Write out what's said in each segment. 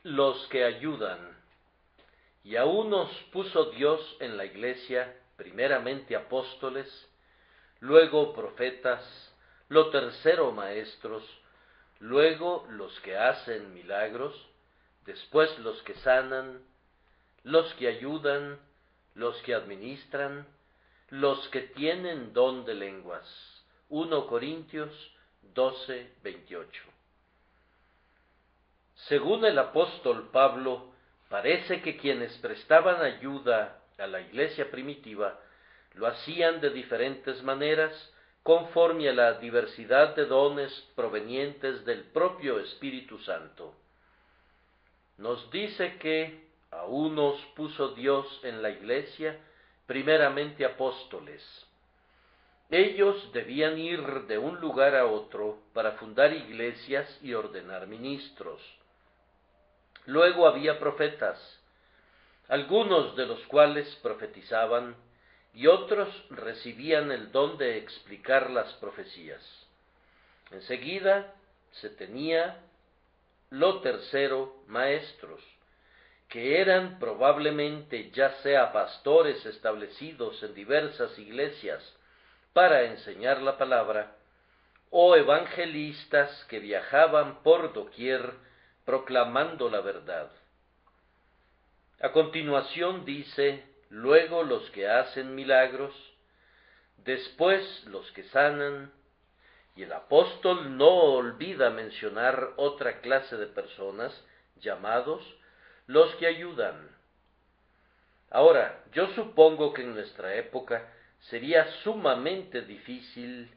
Los que ayudan. Y a unos puso Dios en la iglesia, primeramente apóstoles, luego profetas, lo tercero maestros, luego los que hacen milagros, después los que sanan, los que ayudan, los que administran, los que tienen don de lenguas. 1 Corintios 12:28. Según el apóstol Pablo, parece que quienes prestaban ayuda a la iglesia primitiva lo hacían de diferentes maneras, conforme a la diversidad de dones provenientes del propio Espíritu Santo. Nos dice que a unos puso Dios en la iglesia, primeramente apóstoles. Ellos debían ir de un lugar a otro para fundar iglesias y ordenar ministros. Luego había profetas, algunos de los cuales profetizaban y otros recibían el don de explicar las profecías. Enseguida se tenía lo tercero, maestros, que eran probablemente ya sea pastores establecidos en diversas iglesias para enseñar la palabra, o evangelistas que viajaban por doquier proclamando la verdad. A continuación dice, luego los que hacen milagros, después los que sanan, y el apóstol no olvida mencionar otra clase de personas, llamados los que ayudan. Ahora, yo supongo que en nuestra época sería sumamente difícil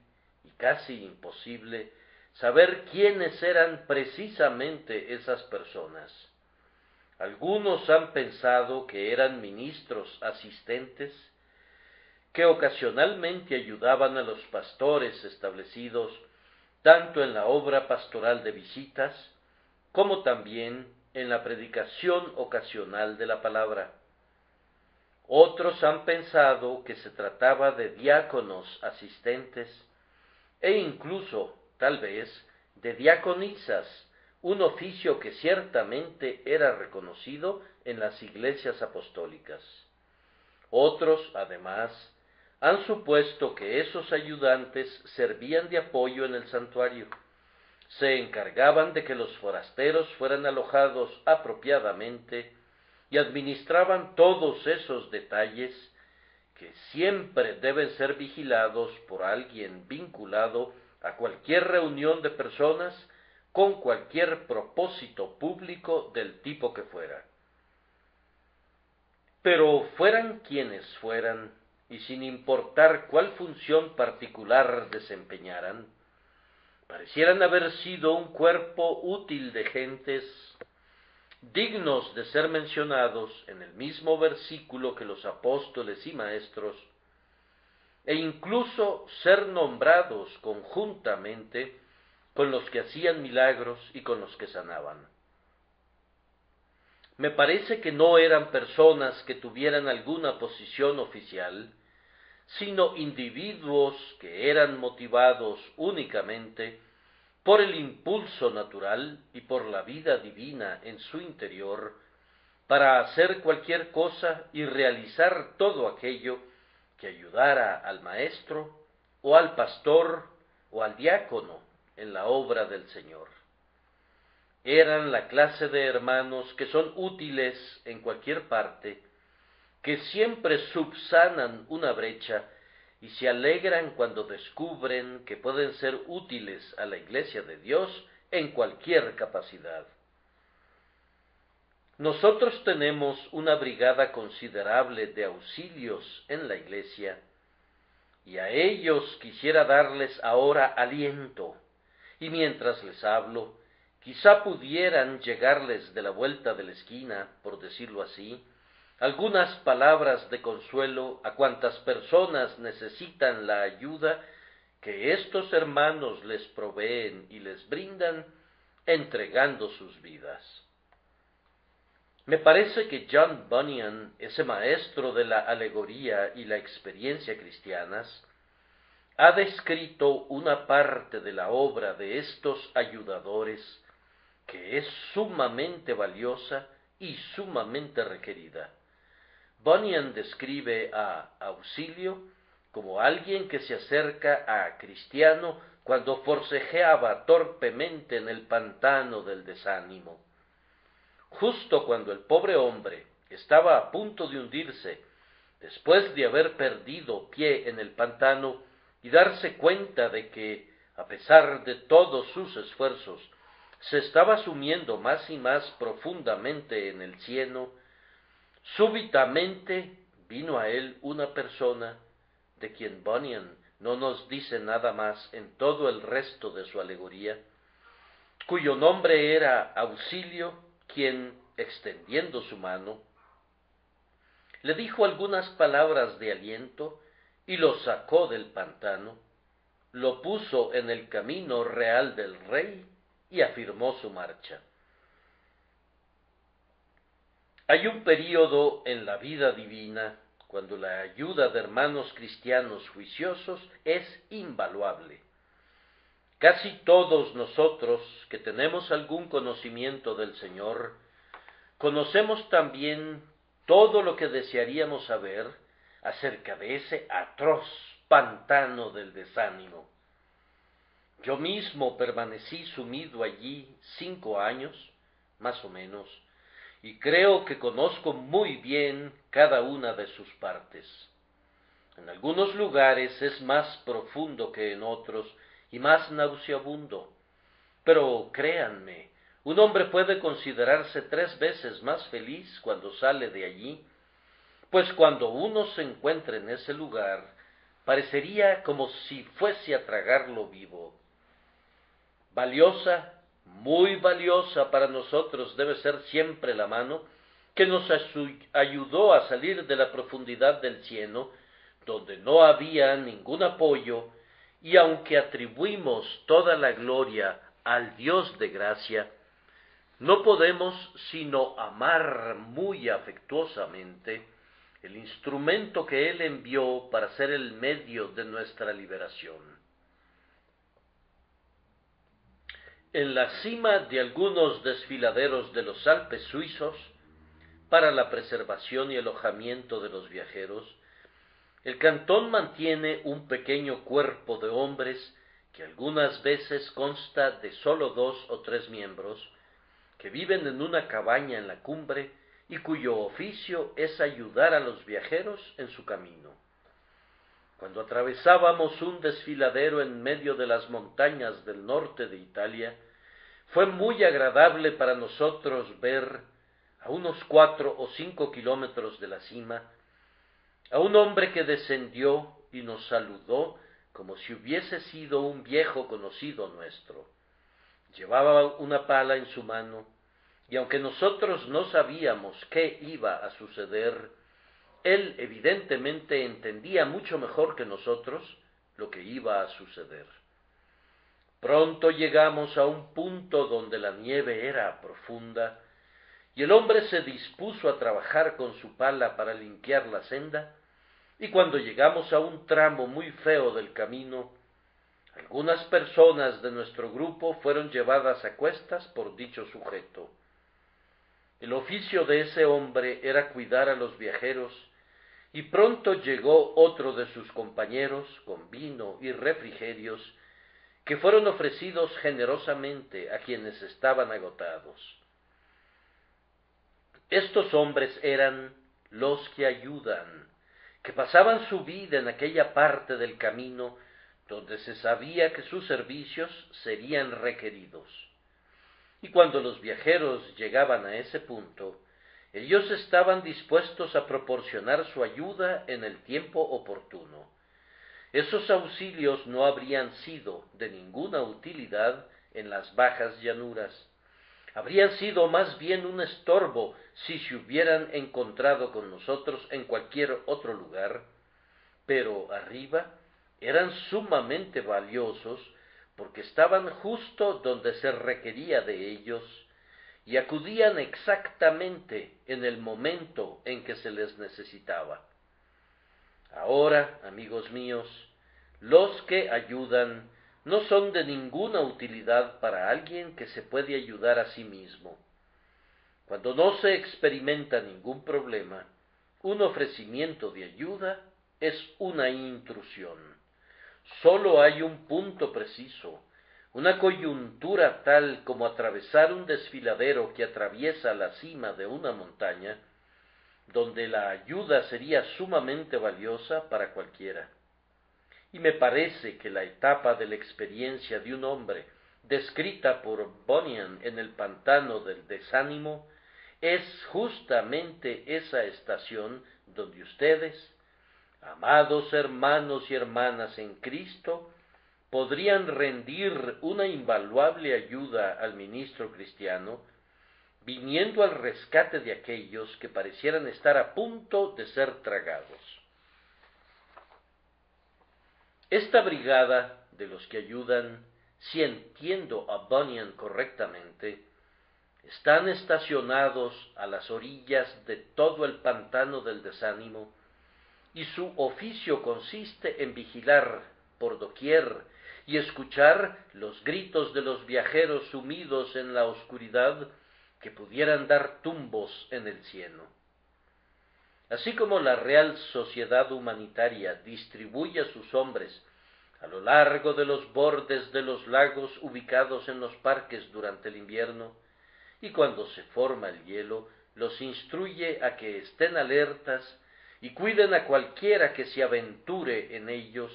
y casi imposible saber quiénes eran precisamente esas personas. Algunos han pensado que eran ministros asistentes que ocasionalmente ayudaban a los pastores establecidos tanto en la obra pastoral de visitas como también en la predicación ocasional de la palabra. Otros han pensado que se trataba de diáconos asistentes e incluso, tal vez, de diaconisas, un oficio que ciertamente era reconocido en las iglesias apostólicas. Otros, además, han supuesto que esos ayudantes servían de apoyo en el santuario, se encargaban de que los forasteros fueran alojados apropiadamente y administraban todos esos detalles que siempre deben ser vigilados por alguien vinculado a cualquier reunión de personas con cualquier propósito público del tipo que fuera. Pero fueran quienes fueran, y sin importar cuál función particular desempeñaran, parecieran haber sido un cuerpo útil de gentes dignos de ser mencionados en el mismo versículo que los apóstoles y maestros, e incluso ser nombrados conjuntamente con los que hacían milagros y con los que sanaban. Me parece que no eran personas que tuvieran alguna posición oficial, sino individuos que eran motivados únicamente por el impulso natural y por la vida divina en su interior, para hacer cualquier cosa y realizar todo aquello que ayudara al maestro, o al pastor, o al diácono en la obra del Señor. Eran la clase de hermanos que son útiles en cualquier parte, que siempre subsanan una brecha y se alegran cuando descubren que pueden ser útiles a la Iglesia de Dios en cualquier capacidad. Nosotros tenemos una brigada considerable de auxilios en la Iglesia, y a ellos quisiera darles ahora aliento, y mientras les hablo, quizá pudieran llegarles de la vuelta de la esquina, por decirlo así, algunas palabras de consuelo a cuantas personas necesitan la ayuda que estos hermanos les proveen y les brindan, entregando sus vidas. Me parece que John Bunyan, ese maestro de la alegoría y la experiencia cristianas, ha descrito una parte de la obra de estos ayudadores que es sumamente valiosa y sumamente requerida. Bunyan describe a Auxilio como alguien que se acerca a Cristiano cuando forcejeaba torpemente en el pantano del desánimo. Justo cuando el pobre hombre estaba a punto de hundirse, después de haber perdido pie en el pantano y darse cuenta de que, a pesar de todos sus esfuerzos, se estaba sumiendo más y más profundamente en el cieno, súbitamente vino a él una persona de quien Bunyan no nos dice nada más en todo el resto de su alegoría, cuyo nombre era Auxilio, quien, extendiendo su mano, le dijo algunas palabras de aliento y lo sacó del pantano, lo puso en el camino real del rey y afirmó su marcha. Hay un período en la vida divina cuando la ayuda de hermanos cristianos juiciosos es invaluable. Casi todos nosotros que tenemos algún conocimiento del Señor, conocemos también todo lo que desearíamos saber acerca de ese atroz pantano del desánimo. Yo mismo permanecí sumido allí 5 años, más o menos, y creo que conozco muy bien cada una de sus partes. En algunos lugares es más profundo que en otros y más nauseabundo, pero créanme, un hombre puede considerarse 3 veces más feliz cuando sale de allí, pues cuando uno se encuentra en ese lugar, parecería como si fuese a tragarlo vivo. Valiosa, muy valiosa para nosotros debe ser siempre la mano que nos ayudó a salir de la profundidad del cieno, donde no había ningún apoyo, y aunque atribuimos toda la gloria al Dios de gracia, no podemos sino amar muy afectuosamente el instrumento que Él envió para ser el medio de nuestra liberación. En la cima de algunos desfiladeros de los Alpes suizos, para la preservación y alojamiento de los viajeros, el cantón mantiene un pequeño cuerpo de hombres que algunas veces consta de sólo 2 o 3 miembros, que viven en una cabaña en la cumbre y cuyo oficio es ayudar a los viajeros en su camino. Cuando atravesábamos un desfiladero en medio de las montañas del norte de Italia, fue muy agradable para nosotros ver, a unos 4 o 5 kilómetros de la cima, a un hombre que descendió y nos saludó como si hubiese sido un viejo conocido nuestro. Llevaba una pala en su mano, y aunque nosotros no sabíamos qué iba a suceder, él evidentemente entendía mucho mejor que nosotros lo que iba a suceder. Pronto llegamos a un punto donde la nieve era profunda, y el hombre se dispuso a trabajar con su pala para limpiar la senda, y cuando llegamos a un tramo muy feo del camino, algunas personas de nuestro grupo fueron llevadas a cuestas por dicho sujeto. El oficio de ese hombre era cuidar a los viajeros, y pronto llegó otro de sus compañeros con vino y refrigerios, que fueron ofrecidos generosamente a quienes estaban agotados. Estos hombres eran los que ayudan, que pasaban su vida en aquella parte del camino donde se sabía que sus servicios serían requeridos. Y cuando los viajeros llegaban a ese punto, ellos estaban dispuestos a proporcionar su ayuda en el tiempo oportuno. Esos auxilios no habrían sido de ninguna utilidad en las bajas llanuras. Habrían sido más bien un estorbo si se hubieran encontrado con nosotros en cualquier otro lugar, pero arriba eran sumamente valiosos porque estaban justo donde se requería de ellos y acudían exactamente en el momento en que se les necesitaba. Ahora, amigos míos, los que ayudan no son de ninguna utilidad para alguien que se puede ayudar a sí mismo. Cuando no se experimenta ningún problema, un ofrecimiento de ayuda es una intrusión. Sólo hay un punto preciso, una coyuntura tal como atravesar un desfiladero que atraviesa la cima de una montaña, donde la ayuda sería sumamente valiosa para cualquiera. Y me parece que la etapa de la experiencia de un hombre, descrita por Bunyan en el pantano del desánimo, es justamente esa estación donde ustedes, amados hermanos y hermanas en Cristo, podrían rendir una invaluable ayuda al ministro cristiano, viniendo al rescate de aquellos que parecieran estar a punto de ser tragados. Esta brigada de los que ayudan, si entiendo a Bunyan correctamente, están estacionados a las orillas de todo el pantano del desánimo, y su oficio consiste en vigilar por doquier y escuchar los gritos de los viajeros sumidos en la oscuridad que pudieran dar tumbos en el cieno. Así como la Real Sociedad Humanitaria distribuye a sus hombres a lo largo de los bordes de los lagos ubicados en los parques durante el invierno, y cuando se forma el hielo, los instruye a que estén alertas y cuiden a cualquiera que se aventure en ellos,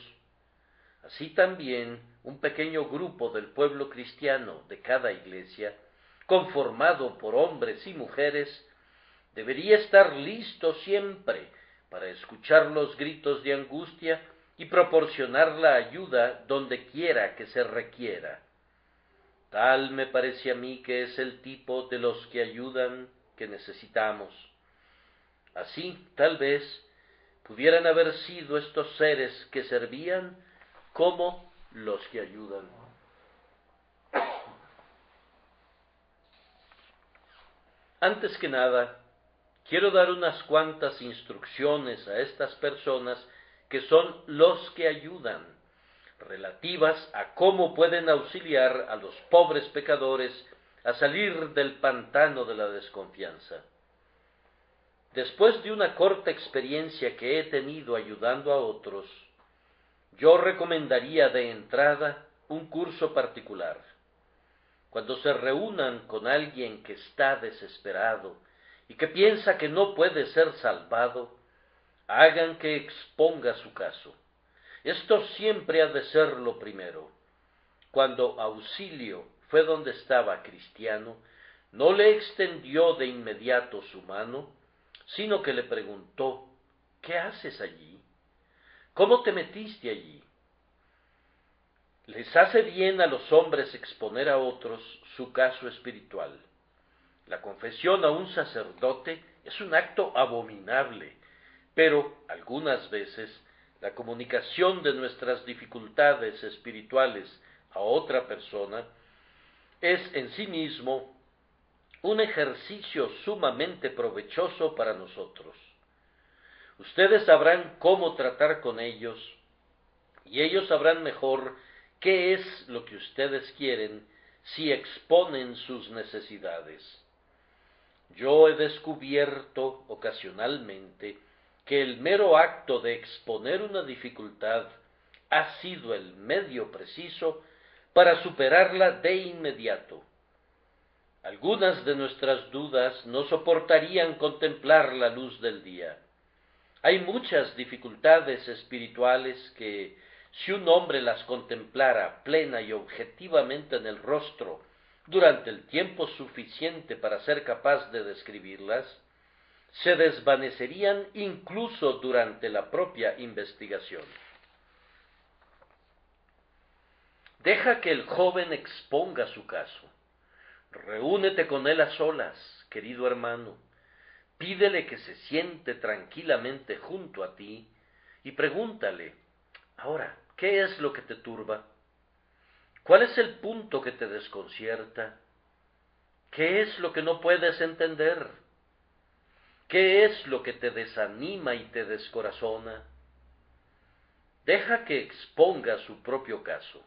así también un pequeño grupo del pueblo cristiano de cada iglesia, conformado por hombres y mujeres, debería estar listo siempre para escuchar los gritos de angustia y proporcionar la ayuda donde quiera que se requiera. Tal me parece a mí que es el tipo de los que ayudan que necesitamos. Así, tal vez, pudieran haber sido estos seres que servían como los que ayudan. Antes que nada, quiero dar unas cuantas instrucciones a estas personas que son los que ayudan, relativas a cómo pueden auxiliar a los pobres pecadores a salir del pantano de la desconfianza. Después de una corta experiencia que he tenido ayudando a otros, yo recomendaría de entrada un curso particular. Cuando se reúnan con alguien que está desesperado y que piensa que no puede ser salvado, hagan que exponga su caso. Esto siempre ha de ser lo primero. Cuando Auxilio fue donde estaba Cristiano, no le extendió de inmediato su mano, sino que le preguntó: ¿qué haces allí? ¿Cómo te metiste allí? Les hace bien a los hombres exponer a otros su caso espiritual. La confesión a un sacerdote es un acto abominable, pero algunas veces la comunicación de nuestras dificultades espirituales a otra persona es en sí mismo un ejercicio sumamente provechoso para nosotros. Ustedes sabrán cómo tratar con ellos, y ellos sabrán mejor qué es lo que ustedes quieren si exponen sus necesidades. Yo he descubierto ocasionalmente que el mero acto de exponer una dificultad ha sido el medio preciso para superarla de inmediato. Algunas de nuestras dudas no soportarían contemplar la luz del día. Hay muchas dificultades espirituales que, si un hombre las contemplara plena y objetivamente en el rostro durante el tiempo suficiente para ser capaz de describirlas, se desvanecerían incluso durante la propia investigación. Deja que el joven exponga su caso. Reúnete con él a solas, querido hermano. Pídele que se siente tranquilamente junto a ti y pregúntale: ahora, ¿qué es lo que te turba? ¿Cuál es el punto que te desconcierta? ¿Qué es lo que no puedes entender? ¿Qué es lo que te desanima y te descorazona? Deja que exponga su propio caso.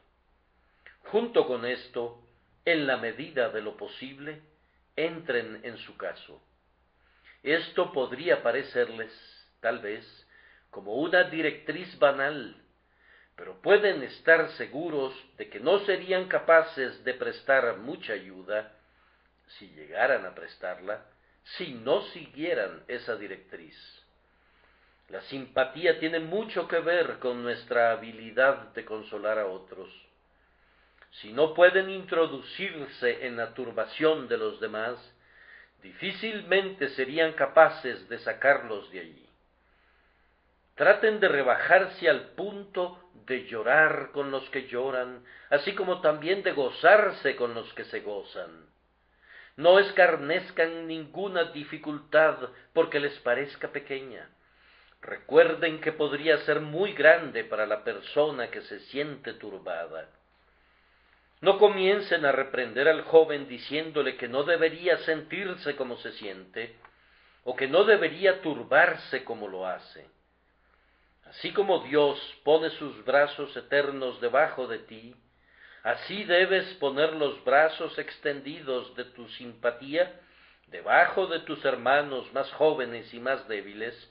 Junto con esto, en la medida de lo posible, entren en su caso. Esto podría parecerles, tal vez, como una directriz banal, pero pueden estar seguros de que no serían capaces de prestar mucha ayuda, si llegaran a prestarla, si no siguieran esa directriz. La simpatía tiene mucho que ver con nuestra habilidad de consolar a otros. Si no pueden introducirse en la turbación de los demás, difícilmente serían capaces de sacarlos de allí. Traten de rebajarse al punto de llorar con los que lloran, así como también de gozarse con los que se gozan. No escarnezcan ninguna dificultad porque les parezca pequeña. Recuerden que podría ser muy grande para la persona que se siente turbada. No comiencen a reprender al joven diciéndole que no debería sentirse como se siente, o que no debería turbarse como lo hace. Así como Dios pone sus brazos eternos debajo de ti, así debes poner los brazos extendidos de tu simpatía debajo de tus hermanos más jóvenes y más débiles,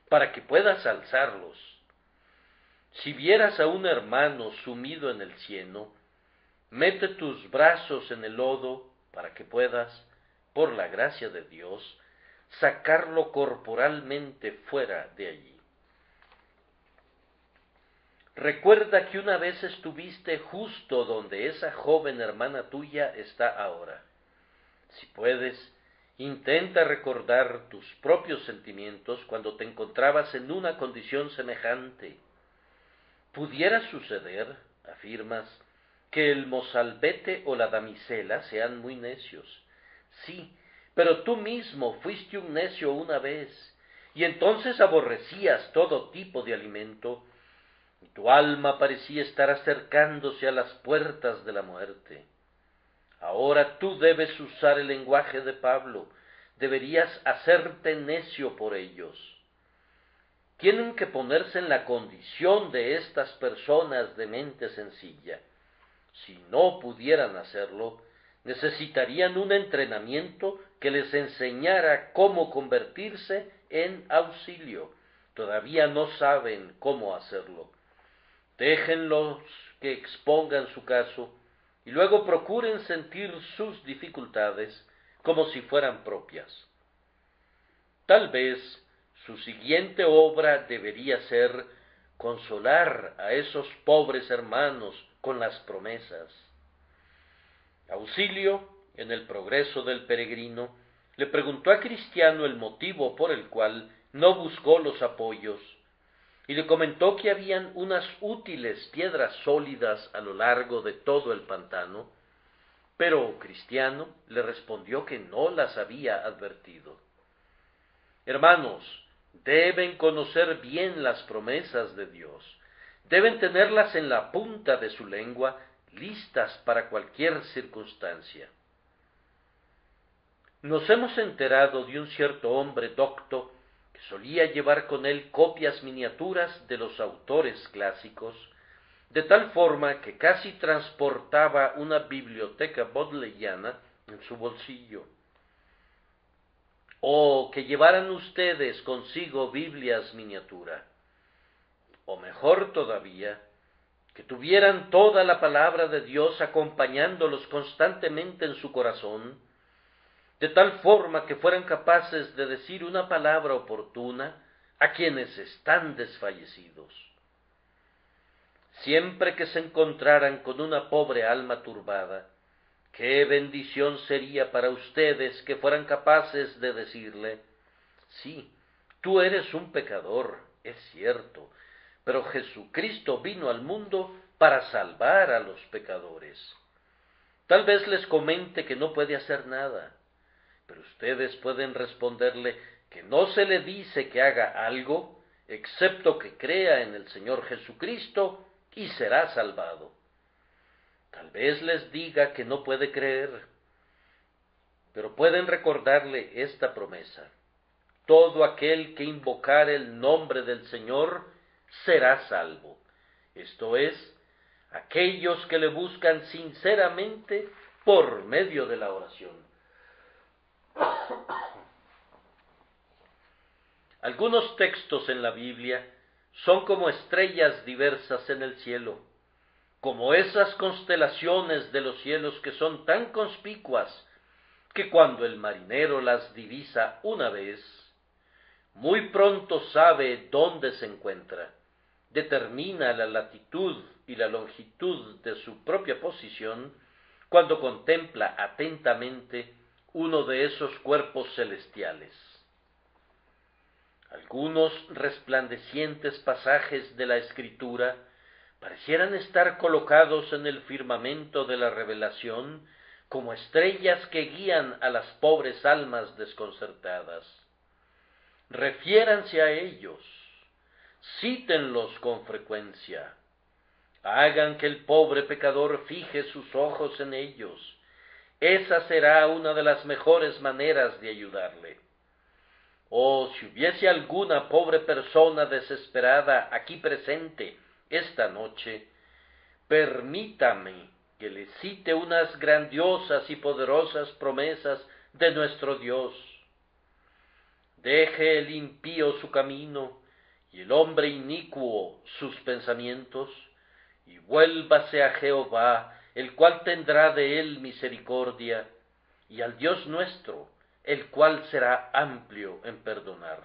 para que puedas alzarlos. Si vieras a un hermano sumido en el cieno, mete tus brazos en el lodo para que puedas, por la gracia de Dios, sacarlo corporalmente fuera de allí. Recuerda que una vez estuviste justo donde esa joven hermana tuya está ahora. Si puedes, intenta recordar tus propios sentimientos cuando te encontrabas en una condición semejante. Pudiera suceder, afirmas, que el mozalbete o la damisela sean muy necios. Sí, pero tú mismo fuiste un necio una vez, y entonces aborrecías todo tipo de alimento, y tu alma parecía estar acercándose a las puertas de la muerte. Ahora tú debes usar el lenguaje de Pablo, deberías hacerte necio por ellos. Tienen que ponerse en la condición de estas personas de mente sencilla. Si no pudieran hacerlo, necesitarían un entrenamiento que les enseñara cómo convertirse en auxilio. Todavía no saben cómo hacerlo. Déjenlos que expongan su caso y luego procuren sentir sus dificultades como si fueran propias. Tal vez su siguiente obra debería ser consolar a esos pobres hermanos con las promesas. Auxilio, en el progreso del peregrino, le preguntó a Cristiano el motivo por el cual no buscó los apoyos, y le comentó que habían unas útiles piedras sólidas a lo largo de todo el pantano, pero Cristiano le respondió que no las había advertido. Hermanos, deben conocer bien las promesas de Dios, deben tenerlas en la punta de su lengua, listas para cualquier circunstancia. Nos hemos enterado de un cierto hombre docto que solía llevar con él copias miniaturas de los autores clásicos, de tal forma que casi transportaba una biblioteca bodleiana en su bolsillo. O que llevaran ustedes consigo Biblias miniatura, o mejor todavía, que tuvieran toda la palabra de Dios acompañándolos constantemente en su corazón, de tal forma que fueran capaces de decir una palabra oportuna a quienes están desfallecidos. Siempre que se encontraran con una pobre alma turbada, qué bendición sería para ustedes que fueran capaces de decirle: sí, tú eres un pecador, es cierto, pero Jesucristo vino al mundo para salvar a los pecadores. Tal vez les comente que no puede hacer nada, pero ustedes pueden responderle que no se le dice que haga algo, excepto que crea en el Señor Jesucristo y será salvado. Tal vez les diga que no puede creer, pero pueden recordarle esta promesa: todo aquel que invocare el nombre del Señor será salvo. Esto es, aquellos que le buscan sinceramente por medio de la oración. Algunos textos en la Biblia son como estrellas diversas en el cielo, como esas constelaciones de los cielos que son tan conspicuas que cuando el marinero las divisa una vez, muy pronto sabe dónde se encuentra, determina la latitud y la longitud de su propia posición cuando contempla atentamente uno de esos cuerpos celestiales. Algunos resplandecientes pasajes de la Escritura parecieran estar colocados en el firmamento de la revelación como estrellas que guían a las pobres almas desconcertadas. Refiéranse a ellos, cítenlos con frecuencia, hagan que el pobre pecador fije sus ojos en ellos. Esa será una de las mejores maneras de ayudarle. Oh, si hubiese alguna pobre persona desesperada aquí presente esta noche, permítame que le cite unas grandiosas y poderosas promesas de nuestro Dios. Deje el impío su camino y el hombre inicuo sus pensamientos, y vuélvase a Jehová, el cual tendrá de él misericordia, y al Dios nuestro, el cual será amplio en perdonar.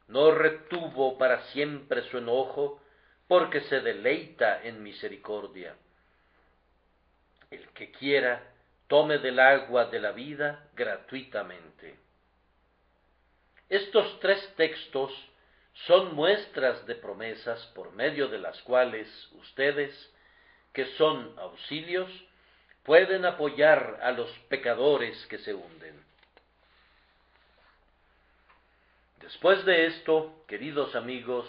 No retuvo para siempre su enojo, porque se deleita en misericordia. El que quiera, tome del agua de la vida gratuitamente. Estos tres textos son muestras de promesas por medio de las cuales ustedes, que son auxilios, pueden apoyar a los pecadores que se hunden. Después de esto, queridos amigos,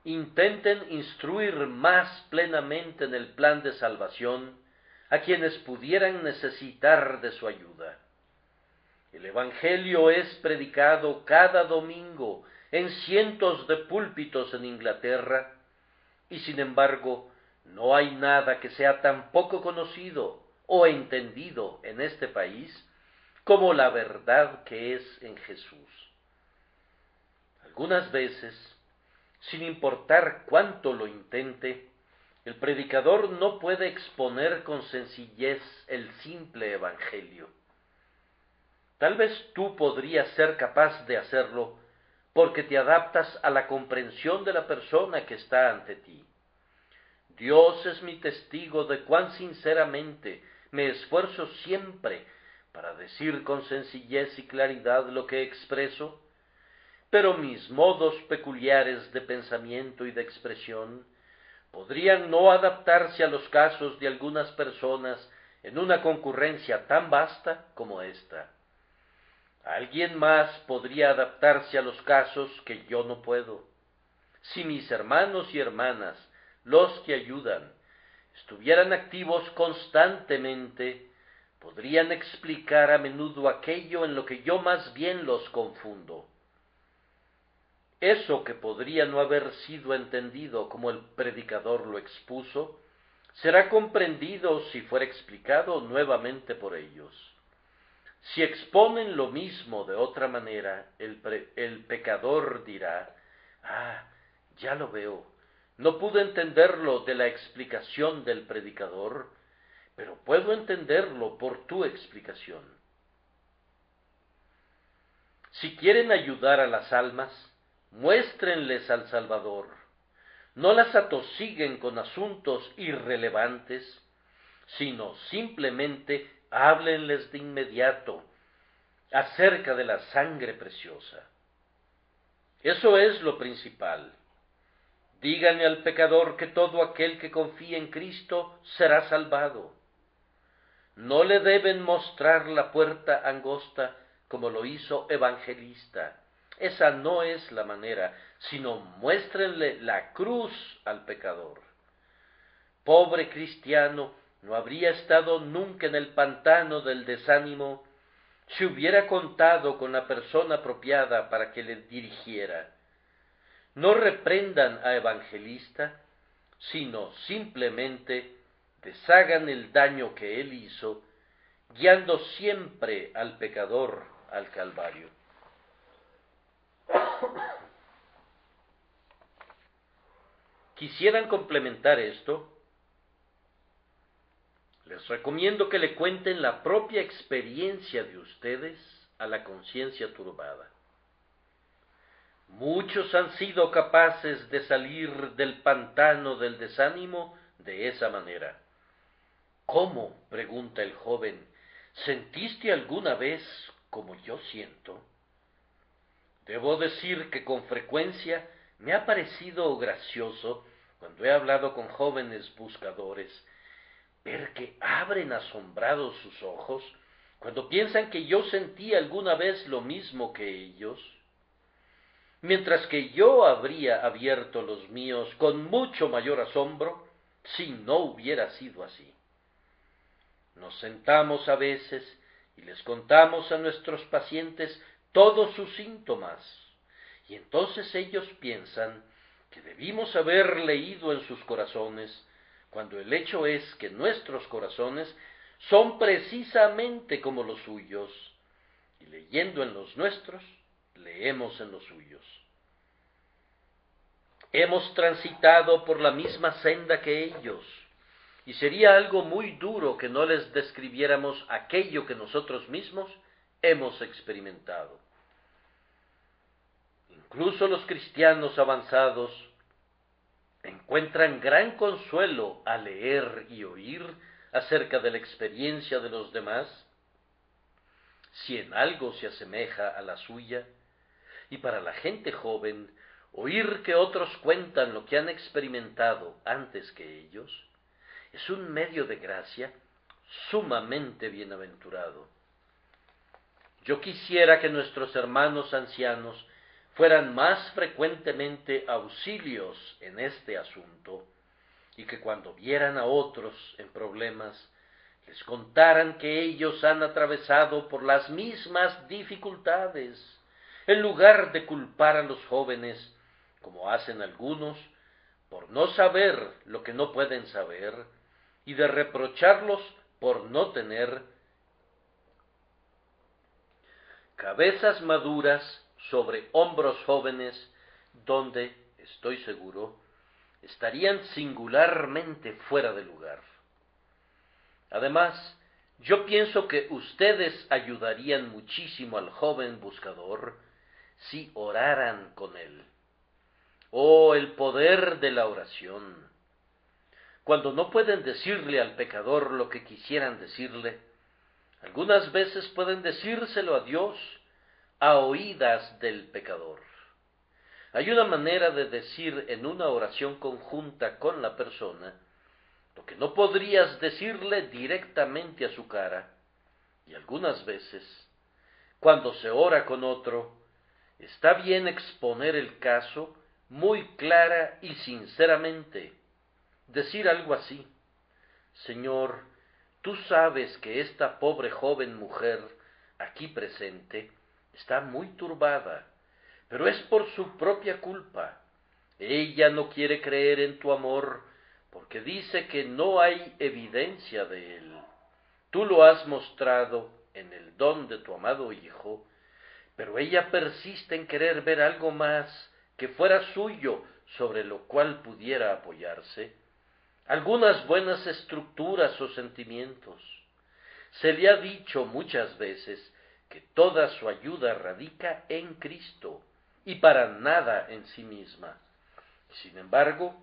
intenten instruir más plenamente en el plan de salvación a quienes pudieran necesitar de su ayuda. El Evangelio es predicado cada domingo en cientos de púlpitos en Inglaterra, y sin embargo no hay nada que sea tan poco conocido o entendido en este país como la verdad que es en Jesús. Algunas veces, sin importar cuánto lo intente, el predicador no puede exponer con sencillez el simple Evangelio. Tal vez tú podrías ser capaz de hacerlo porque te adaptas a la comprensión de la persona que está ante ti. Dios es mi testigo de cuán sinceramente me esfuerzo siempre para decir con sencillez y claridad lo que expreso, pero mis modos peculiares de pensamiento y de expresión podrían no adaptarse a los casos de algunas personas en una concurrencia tan vasta como esta. Alguien más podría adaptarse a los casos que yo no puedo. Si mis hermanos y hermanas, los que ayudan, estuvieran activos constantemente, podrían explicar a menudo aquello en lo que yo más bien los confundo. Eso que podría no haber sido entendido como el predicador lo expuso, será comprendido si fuera explicado nuevamente por ellos. Si exponen lo mismo de otra manera, el pecador dirá: ya lo veo, no pude entenderlo de la explicación del predicador, pero puedo entenderlo por tu explicación. Si quieren ayudar a las almas, muéstrenles al Salvador. No las atosiguen con asuntos irrelevantes, sino simplemente háblenles de inmediato acerca de la sangre preciosa. Eso es lo principal. Díganle al pecador que todo aquel que confía en Cristo será salvado. No le deben mostrar la puerta angosta como lo hizo Evangelista. Esa no es la manera, sino muéstrenle la cruz al pecador. Pobre cristiano, no habría estado nunca en el pantano del desánimo si hubiera contado con la persona apropiada para que le dirigiera. No reprendan a Evangelista, sino simplemente deshagan el daño que él hizo, guiando siempre al pecador al Calvario. ¿Quisieran complementar esto? Les recomiendo que le cuenten la propia experiencia de ustedes a la conciencia turbada. Muchos han sido capaces de salir del pantano del desánimo de esa manera. ¿Cómo?, pregunta el joven, ¿sentiste alguna vez como yo siento? Debo decir que con frecuencia me ha parecido gracioso, cuando he hablado con jóvenes buscadores, ver que abren asombrados sus ojos cuando piensan que yo sentí alguna vez lo mismo que ellos, mientras que yo habría abierto los míos con mucho mayor asombro si no hubiera sido así. Nos sentamos a veces y les contamos a nuestros pacientes todos sus síntomas, y entonces ellos piensan que debimos haber leído en sus corazones, cuando el hecho es que nuestros corazones son precisamente como los suyos, y leyendo en los nuestros, leemos en los suyos. Hemos transitado por la misma senda que ellos, y sería algo muy duro que no les describiéramos aquello que nosotros mismos hemos experimentado. Incluso los cristianos avanzados encuentran gran consuelo al leer y oír acerca de la experiencia de los demás, si en algo se asemeja a la suya, y para la gente joven, oír que otros cuentan lo que han experimentado antes que ellos, es un medio de gracia sumamente bienaventurado. Yo quisiera que nuestros hermanos ancianos fueran más frecuentemente auxilios en este asunto, y que cuando vieran a otros en problemas, les contaran que ellos han atravesado por las mismas dificultades, en lugar de culpar a los jóvenes, como hacen algunos, por no saber lo que no pueden saber, y de reprocharlos por no tener cabezas maduras sobre hombros jóvenes, donde, estoy seguro, estarían singularmente fuera de lugar. Además, yo pienso que ustedes ayudarían muchísimo al joven buscador si oraran con él. Oh, el poder de la oración. Cuando no pueden decirle al pecador lo que quisieran decirle, algunas veces pueden decírselo a Dios a oídas del pecador. Hay una manera de decir en una oración conjunta con la persona lo que no podrías decirle directamente a su cara, y algunas veces, cuando se ora con otro, está bien exponer el caso muy clara y sinceramente, decir algo así: Señor, tú sabes que esta pobre joven mujer aquí presente está muy turbada, pero es por su propia culpa. Ella no quiere creer en tu amor porque dice que no hay evidencia de él. Tú lo has mostrado en el don de tu amado Hijo, pero ella persiste en querer ver algo más que fuera suyo sobre lo cual pudiera apoyarse, algunas buenas estructuras o sentimientos. Se le ha dicho muchas veces que toda su ayuda radica en Cristo y para nada en sí misma. Sin embargo,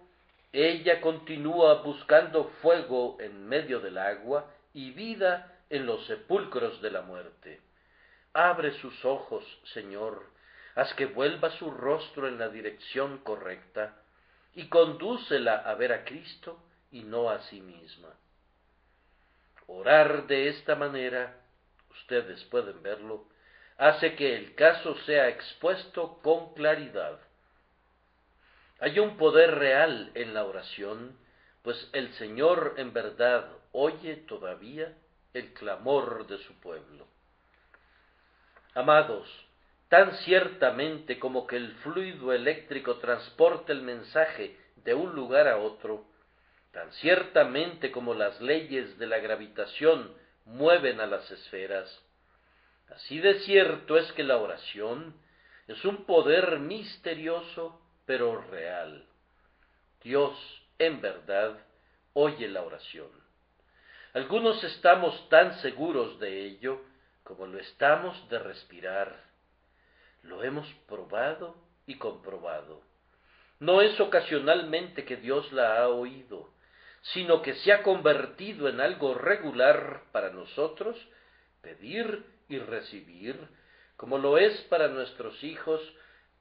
ella continúa buscando fuego en medio del agua y vida en los sepulcros de la muerte. Abre sus ojos, Señor, haz que vuelva su rostro en la dirección correcta, y condúcela a ver a Cristo y no a sí misma. Orar de esta manera, ustedes pueden verlo, hace que el caso sea expuesto con claridad. Hay un poder real en la oración, pues el Señor en verdad oye todavía el clamor de su pueblo. Amados, tan ciertamente como que el fluido eléctrico transporta el mensaje de un lugar a otro, tan ciertamente como las leyes de la gravitación mueven a las esferas. Así de cierto es que la oración es un poder misterioso pero real. Dios, en verdad, oye la oración. Algunos estamos tan seguros de ello como lo estamos de respirar. Lo hemos probado y comprobado. No es ocasionalmente que Dios la ha oído, sino que se ha convertido en algo regular para nosotros pedir y recibir, como lo es para nuestros hijos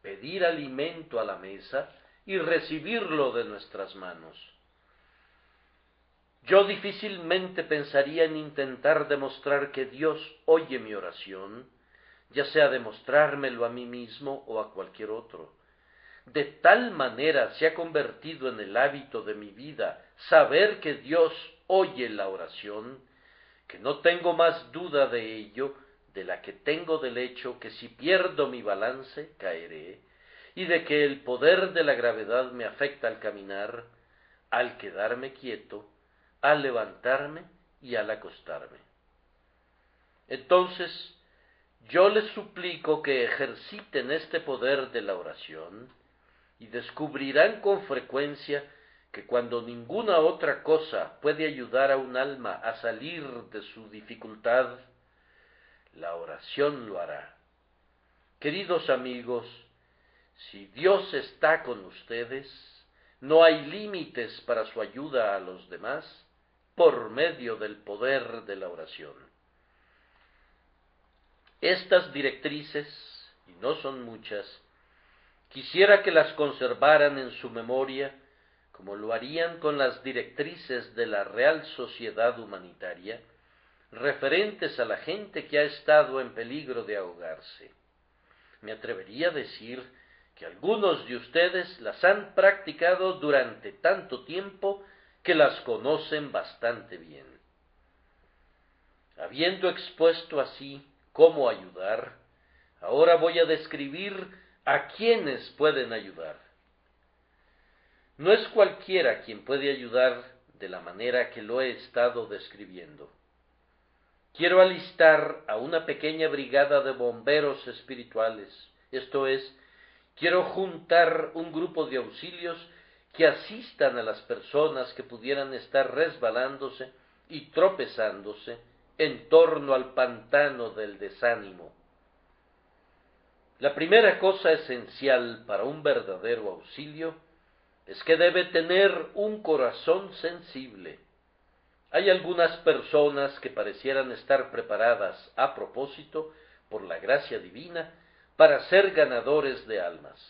pedir alimento a la mesa y recibirlo de nuestras manos. Yo difícilmente pensaría en intentar demostrar que Dios oye mi oración, ya sea demostrármelo a mí mismo o a cualquier otro. De tal manera se ha convertido en el hábito de mi vida saber que Dios oye la oración, que no tengo más duda de ello de la que tengo del hecho que si pierdo mi balance caeré, y de que el poder de la gravedad me afecta al caminar, al quedarme quieto, al levantarme y al acostarme. Entonces, yo les suplico que ejerciten este poder de la oración, y descubrirán con frecuencia que cuando ninguna otra cosa puede ayudar a un alma a salir de su dificultad, la oración lo hará. Queridos amigos, si Dios está con ustedes, no hay límites para su ayuda a los demás por medio del poder de la oración. Estas directrices, y no son muchas, quisiera que las conservaran en su memoria, como lo harían con las directrices de la Real Sociedad Humanitaria, referentes a la gente que ha estado en peligro de ahogarse. Me atrevería a decir que algunos de ustedes las han practicado durante tanto tiempo que las conocen bastante bien. Habiendo expuesto así cómo ayudar, ahora voy a describir a quienes pueden ayudar. No es cualquiera quien puede ayudar de la manera que lo he estado describiendo. Quiero alistar a una pequeña brigada de bomberos espirituales, esto es, quiero juntar un grupo de auxilios que asistan a las personas que pudieran estar resbalándose y tropezándose en torno al pantano del desánimo. La primera cosa esencial para un verdadero auxilio es que debe tener un corazón sensible. Hay algunas personas que parecieran estar preparadas a propósito, por la gracia divina, para ser ganadores de almas.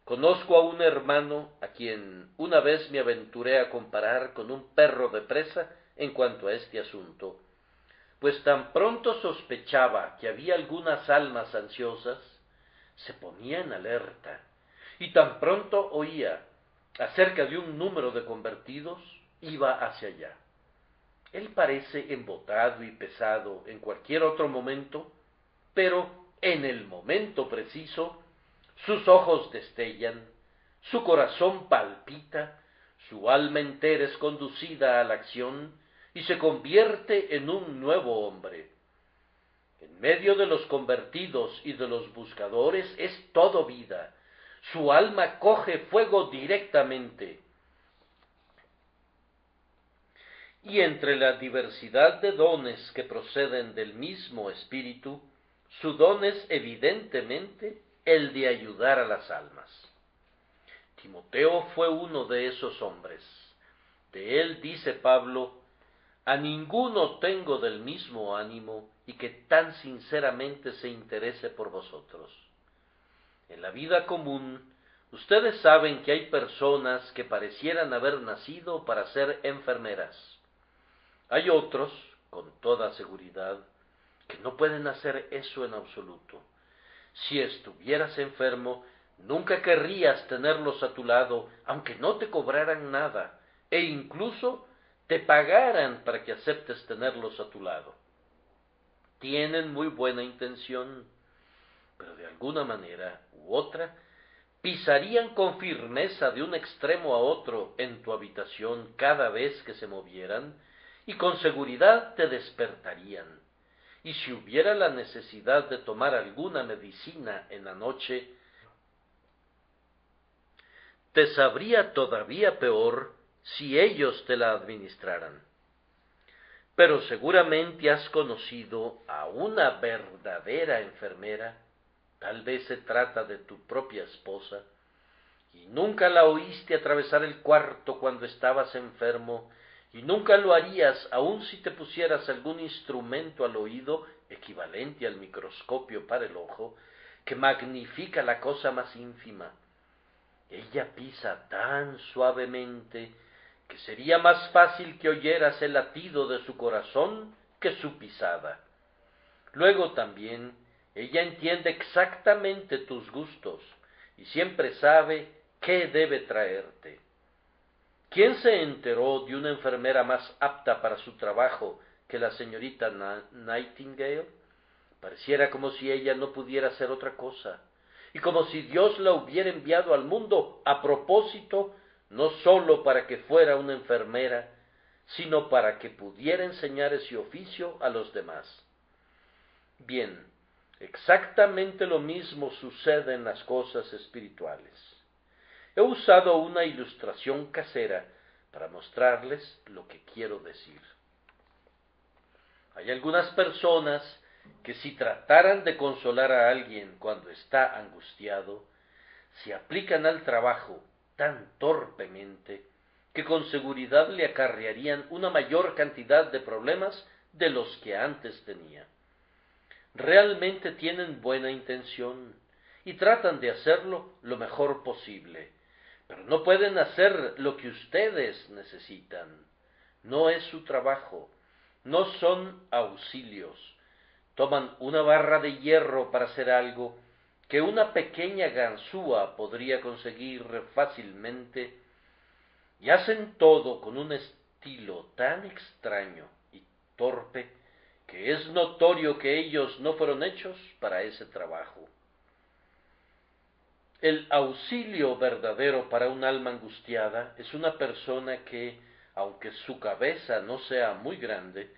Conozco a un hermano a quien una vez me aventuré a comparar con un perro de presa en cuanto a este asunto, pues tan pronto sospechaba que había algunas almas ansiosas, se ponía en alerta, y tan pronto oía acerca de un número de convertidos, iba hacia allá. Él parece embotado y pesado en cualquier otro momento, pero en el momento preciso, sus ojos destellan, su corazón palpita, su alma entera es conducida a la acción y se convierte en un nuevo hombre. En medio de los convertidos y de los buscadores es todo vida. Su alma coge fuego directamente. Y entre la diversidad de dones que proceden del mismo Espíritu, su don es evidentemente el de ayudar a las almas. Timoteo fue uno de esos hombres. De él dice Pablo: a ninguno tengo del mismo ánimo y que tan sinceramente se interese por vosotros. En la vida común, ustedes saben que hay personas que parecieran haber nacido para ser enfermeras. Hay otros, con toda seguridad, que no pueden hacer eso en absoluto. Si estuvieras enfermo, nunca querrías tenerlos a tu lado, aunque no te cobraran nada, e incluso te pagaran para que aceptes tenerlos a tu lado. Tienen muy buena intención, pero de alguna manera u otra pisarían con firmeza de un extremo a otro en tu habitación cada vez que se movieran, y con seguridad te despertarían. Y si hubiera la necesidad de tomar alguna medicina en la noche, te sabría todavía peor si ellos te la administraran. Pero seguramente has conocido a una verdadera enfermera, tal vez se trata de tu propia esposa, y nunca la oíste atravesar el cuarto cuando estabas enfermo, y nunca lo harías aun si te pusieras algún instrumento al oído, equivalente al microscopio para el ojo, que magnifica la cosa más ínfima. Ella pisa tan suavemente que sería más fácil que oyeras el latido de su corazón que su pisada. Luego también, ella entiende exactamente tus gustos y siempre sabe qué debe traerte. ¿Quién se enteró de una enfermera más apta para su trabajo que la señorita Nightingale? Pareciera como si ella no pudiera hacer otra cosa, y como si Dios la hubiera enviado al mundo a propósito, no sólo para que fuera una enfermera, sino para que pudiera enseñar ese oficio a los demás. Bien, exactamente lo mismo sucede en las cosas espirituales. He usado una ilustración casera para mostrarles lo que quiero decir. Hay algunas personas que si trataran de consolar a alguien cuando está angustiado, se aplican al trabajo tan torpemente que con seguridad le acarrearían una mayor cantidad de problemas de los que antes tenía. Realmente tienen buena intención y tratan de hacerlo lo mejor posible, pero no pueden hacer lo que ustedes necesitan. No es su trabajo, no son auxilios. Toman una barra de hierro para hacer algo que una pequeña ganzúa podría conseguir fácilmente, y hacen todo con un estilo tan extraño y torpe que es notorio que ellos no fueron hechos para ese trabajo. El auxilio verdadero para un alma angustiada es una persona que, aunque su cabeza no sea muy grande,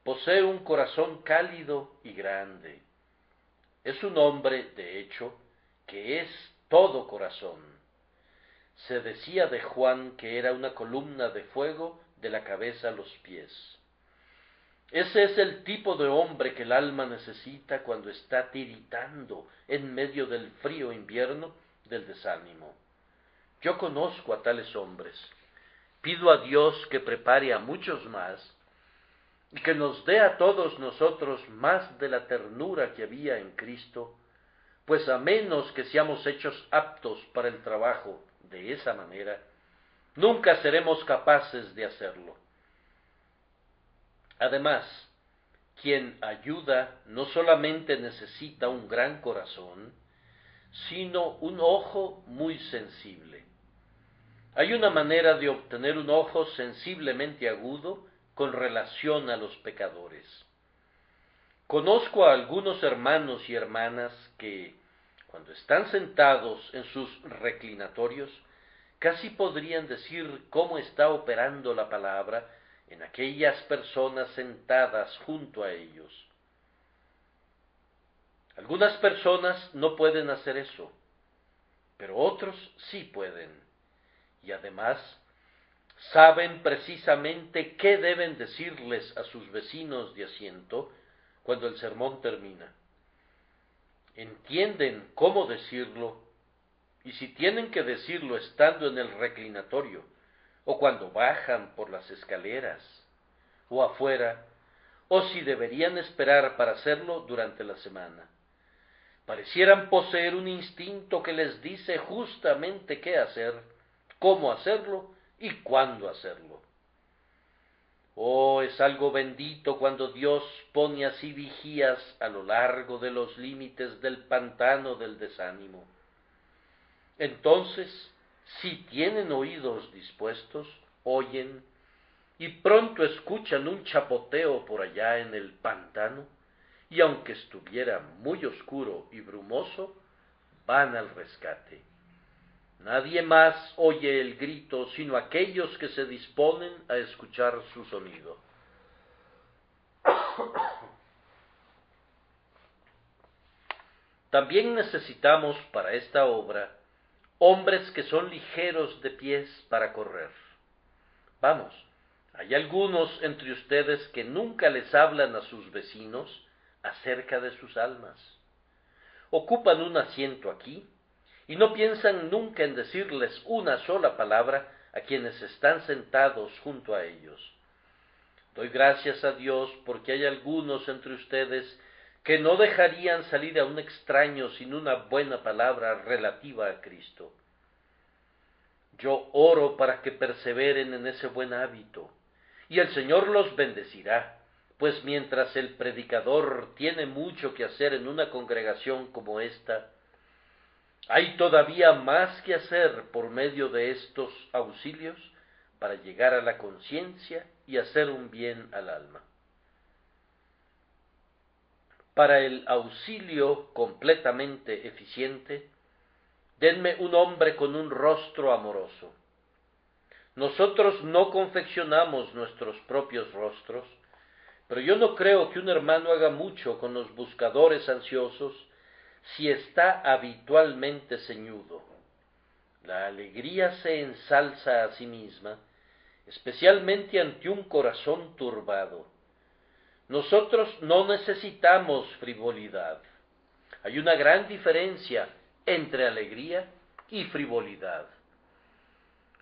posee un corazón cálido y grande. Es un hombre, de hecho, que es todo corazón. Se decía de Juan que era una columna de fuego de la cabeza a los pies. Ese es el tipo de hombre que el alma necesita cuando está tiritando en medio del frío invierno del desánimo. Yo conozco a tales hombres. Pido a Dios que prepare a muchos más y que nos dé a todos nosotros más de la ternura que había en Cristo, pues a menos que seamos hechos aptos para el trabajo de esa manera, nunca seremos capaces de hacerlo. Además, quien ayuda no solamente necesita un gran corazón, sino un ojo muy sensible. Hay una manera de obtener un ojo sensiblemente agudo con relación a los pecadores. Conozco a algunos hermanos y hermanas que, cuando están sentados en sus reclinatorios, casi podrían decir cómo está operando la palabra en aquellas personas sentadas junto a ellos. Algunas personas no pueden hacer eso, pero otros sí pueden, y además saben precisamente qué deben decirles a sus vecinos de asiento cuando el sermón termina. Entienden cómo decirlo, y si tienen que decirlo estando en el reclinatorio, o cuando bajan por las escaleras, o afuera, o si deberían esperar para hacerlo durante la semana. Parecieran poseer un instinto que les dice justamente qué hacer, cómo hacerlo y cuándo hacerlo. Oh, es algo bendito cuando Dios pone así vigías a lo largo de los límites del pantano del desánimo. Entonces, si tienen oídos dispuestos, oyen y pronto escuchan un chapoteo por allá en el pantano, y aunque estuviera muy oscuro y brumoso, van al rescate. Nadie más oye el grito sino aquellos que se disponen a escuchar su sonido. También necesitamos para esta obra hombres que son ligeros de pies para correr. Vamos, hay algunos entre ustedes que nunca les hablan a sus vecinos acerca de sus almas. Ocupan un asiento aquí y no piensan nunca en decirles una sola palabra a quienes están sentados junto a ellos. Doy gracias a Dios porque hay algunos entre ustedes que no dejarían salir a un extraño sin una buena palabra relativa a Cristo. Yo oro para que perseveren en ese buen hábito, y el Señor los bendecirá, pues mientras el predicador tiene mucho que hacer en una congregación como esta, hay todavía más que hacer por medio de estos auxilios para llegar a la conciencia y hacer un bien al alma. Para el auxilio completamente eficiente, denme un hombre con un rostro amoroso. Nosotros no confeccionamos nuestros propios rostros, pero yo no creo que un hermano haga mucho con los buscadores ansiosos si está habitualmente ceñudo. La alegría se ensalza a sí misma, especialmente ante un corazón turbado. Nosotros no necesitamos frivolidad. Hay una gran diferencia entre alegría y frivolidad.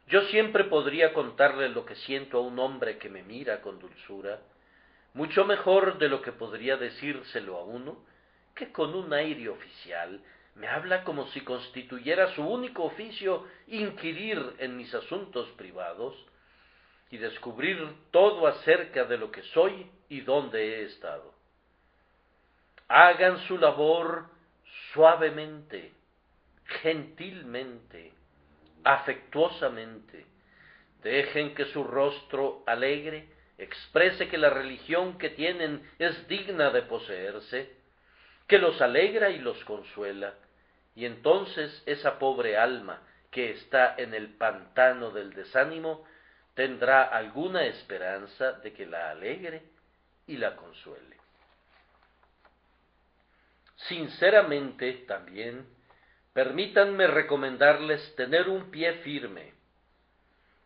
Yo siempre podría contarle lo que siento a un hombre que me mira con dulzura, mucho mejor de lo que podría decírselo a uno que con un aire oficial me habla como si constituyera su único oficio inquirir en mis asuntos privados y descubrir todo acerca de lo que soy y dónde he estado. Hagan su labor suavemente, gentilmente, afectuosamente. Dejen que su rostro alegre exprese que la religión que tienen es digna de poseerse, que los alegra y los consuela, y entonces esa pobre alma que está en el pantano del desánimo tendrá alguna esperanza de que la alegre y la consuele. Sinceramente, también, permítanme recomendarles tener un pie firme.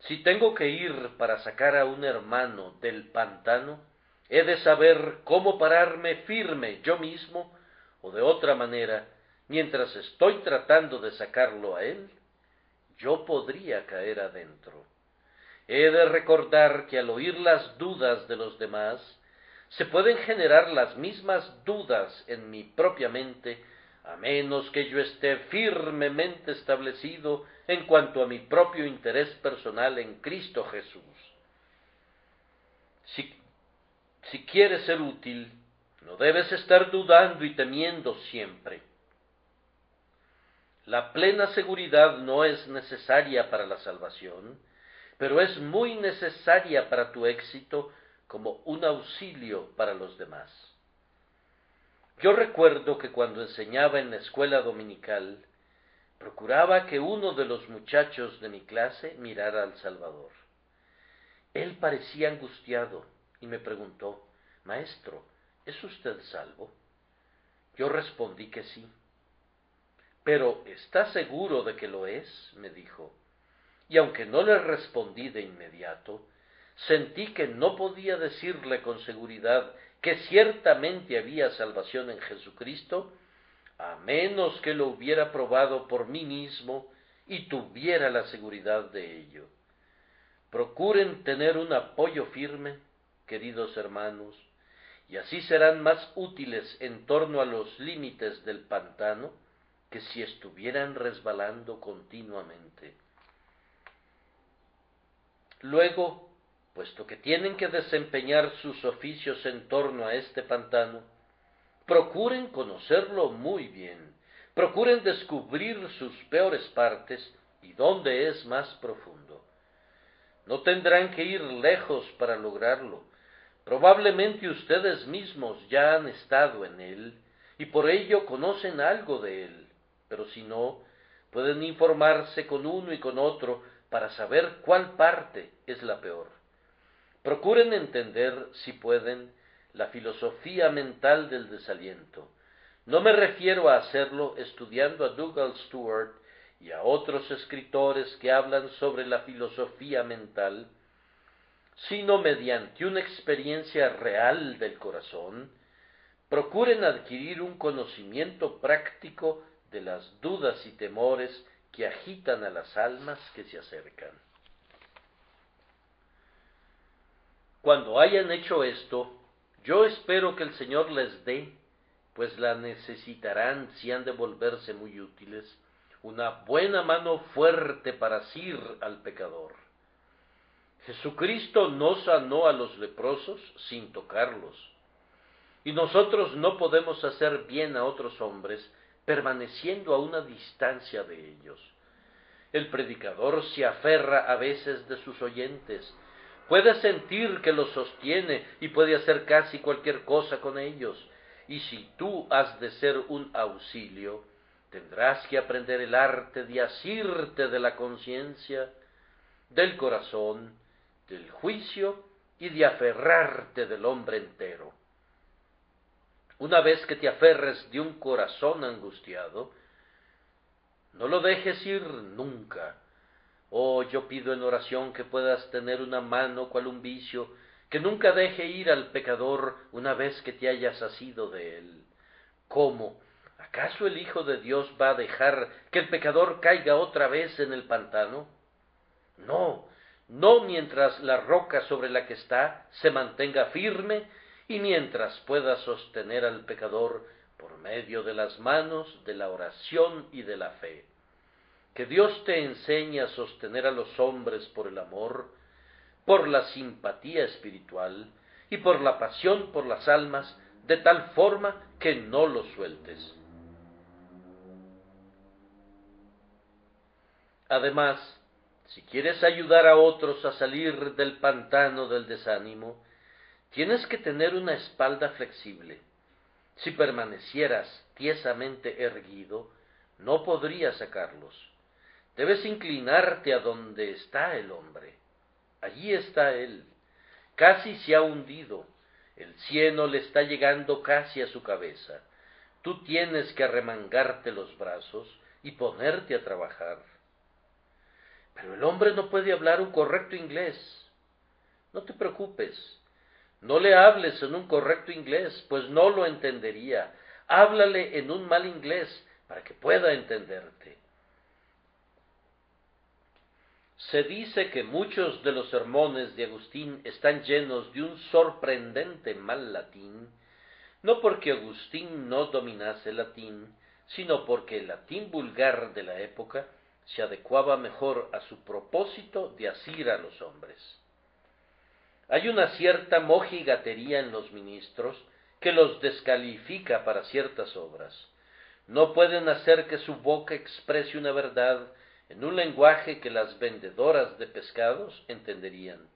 Si tengo que ir para sacar a un hermano del pantano, he de saber cómo pararme firme yo mismo, o de otra manera, mientras estoy tratando de sacarlo a él, yo podría caer adentro. He de recordar que al oír las dudas de los demás, se pueden generar las mismas dudas en mi propia mente, a menos que yo esté firmemente establecido en cuanto a mi propio interés personal en Cristo Jesús. Si quieres ser útil, no debes estar dudando y temiendo siempre. La plena seguridad no es necesaria para la salvación, pero es muy necesaria para tu éxito como un auxilio para los demás. Yo recuerdo que cuando enseñaba en la escuela dominical, procuraba que uno de los muchachos de mi clase mirara al Salvador. Él parecía angustiado y me preguntó: «Maestro, ¿es usted salvo?». Yo respondí que sí. «¿Pero está seguro de que lo es?», me dijo. Y aunque no le respondí de inmediato, sentí que no podía decirle con seguridad que ciertamente había salvación en Jesucristo, a menos que lo hubiera probado por mí mismo y tuviera la seguridad de ello. Procuren tener un apoyo firme, queridos hermanos, y así serán más útiles en torno a los límites del pantano que si estuvieran resbalando continuamente. Luego, puesto que tienen que desempeñar sus oficios en torno a este pantano, procuren conocerlo muy bien, procuren descubrir sus peores partes y dónde es más profundo. No tendrán que ir lejos para lograrlo. Probablemente ustedes mismos ya han estado en él y por ello conocen algo de él, pero si no, pueden informarse con uno y con otro para saber cuál parte es la peor. Procuren entender, si pueden, la filosofía mental del desaliento. No me refiero a hacerlo estudiando a Douglas Stewart y a otros escritores que hablan sobre la filosofía mental, sino mediante una experiencia real del corazón. Procuren adquirir un conocimiento práctico de las dudas y temores que agitan a las almas que se acercan. Cuando hayan hecho esto, yo espero que el Señor les dé, pues la necesitarán si han de volverse muy útiles, una buena mano fuerte para asir al pecador. Jesucristo no sanó a los leprosos sin tocarlos, y nosotros no podemos hacer bien a otros hombres permaneciendo a una distancia de ellos. El predicador se aferra a veces de sus oyentes, puede sentir que los sostiene y puede hacer casi cualquier cosa con ellos, y si tú has de ser un auxilio, tendrás que aprender el arte de asirte de la conciencia, del corazón, del juicio y de aferrarte del hombre entero. Una vez que te aferres de un corazón angustiado, no lo dejes ir nunca. Oh, yo pido en oración que puedas tener una mano cual un vicio, que nunca deje ir al pecador una vez que te hayas asido de él. ¿Cómo? ¿Acaso el Hijo de Dios va a dejar que el pecador caiga otra vez en el pantano? No, no mientras la roca sobre la que está se mantenga firme y mientras pueda sostener al pecador por medio de las manos, de la oración y de la fe. Que Dios te enseñe a sostener a los hombres por el amor, por la simpatía espiritual y por la pasión por las almas, de tal forma que no los sueltes. Además, si quieres ayudar a otros a salir del pantano del desánimo, tienes que tener una espalda flexible. Si permanecieras tiesamente erguido, no podrías sacarlos. Debes inclinarte a donde está el hombre. Allí está él. Casi se ha hundido. El cieno le está llegando casi a su cabeza. Tú tienes que arremangarte los brazos y ponerte a trabajar. Pero el hombre no puede hablar un correcto inglés. No te preocupes. No le hables en un correcto inglés, pues no lo entendería. Háblale en un mal inglés para que pueda entenderte. Se dice que muchos de los sermones de Agustín están llenos de un sorprendente mal latín, no porque Agustín no dominase el latín, sino porque el latín vulgar de la época se adecuaba mejor a su propósito de asir a los hombres. Hay una cierta mojigatería en los ministros que los descalifica para ciertas obras. No pueden hacer que su boca exprese una verdad en un lenguaje que las vendedoras de pescados entenderían.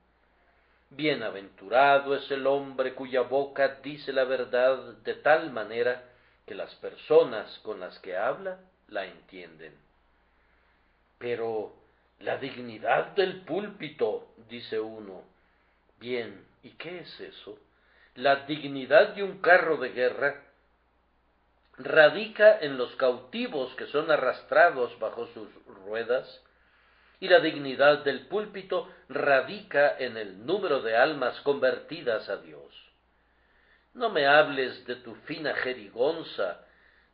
Bienaventurado es el hombre cuya boca dice la verdad de tal manera que las personas con las que habla la entienden. Pero la dignidad del púlpito, dice uno. Bien, ¿y qué es eso? La dignidad de un carro de guerra radica en los cautivos que son arrastrados bajo sus ruedas, y la dignidad del púlpito radica en el número de almas convertidas a Dios. No me hables de tu fina jerigonza,